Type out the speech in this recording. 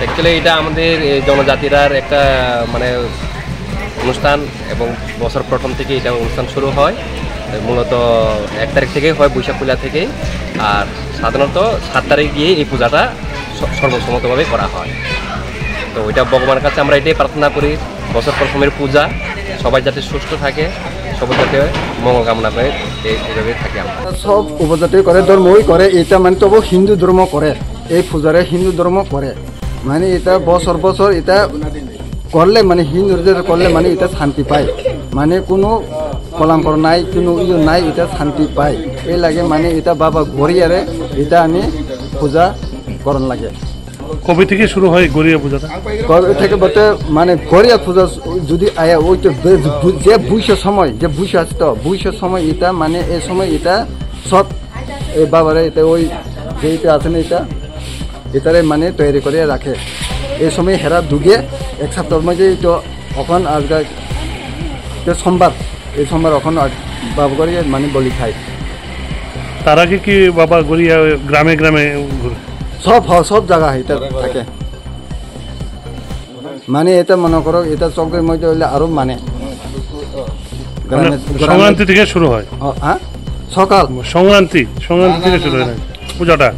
Actually এটা আমাদের জনজাতিরার একটা মানে অনুষ্ঠান এবং বছর প্রথম থেকে এটা অনুষ্ঠান শুরু হয়। মূলত 1 তারিখ থেকেই হয়, বৈশাখ পূজা থেকেই। আর সাধারণত 7 তারিখ গিয়ে এই পূজাটা সর্বসম্মতভাবে করা হয়। তো ওইটা ভগবানের কাছে আমরা এটাই প্রার্থনা করি, বছর প্রথমের পূজা সবাই যাতে সুস্থ থাকে, সবাই যাতে মঙ্গল কামনা করে এইভাবে থাকি আমরা। সব উপজাতি করে, ধর্মই করে, এটা মানে তবু হিন্দু ধর্ম করে, এই পূজারে হিন্দু ধর্ম করে। মানে এটা বছর বছর এটা করলে মানে হিন্দুদের করলে মানে এটা শান্তি পায়, মানে কোনো কলঙ্ক নাই, কোনো নাই, এটা শান্তি পায়। এই লাগে মানে এটা বাবা গড়িয়ারে এটা আমি পূজা করন লাগে। কবে থেকে শুরু হয় গড়িয়া পূজাটা? কবে থেকে বলতে মানে গড়িয়া পূজা যদি আয়া ওই তো যে বুঝের সময়, যে বুঝে আছে তো বুঝের সময় এটা মানে এই সময় এটা সব এই বাবারে এটা ওই যে এটা আছে না এটারে মানে তৈরি করে রাখে। এই সময় হেরা দুগে এক সপ্তাহের মধ্যে তো এখন আজকাল সোমবার, এই সোমবার এখন বাবা গড়িয়া মানে বলি খায়। তার আগে কি বাবা গড়িয়া গ্রামে গ্রামে ঘুরে? সব জায়গা এটা থাকে। মানে এটা মনে করো এটা চকের মধ্যে হইলে আরো মানে সংক্রান্তি থেকে শুরু হয়। হ্যাঁ, সকাল সংক্রান্তি থেকে শুরু হয় পূজাটা।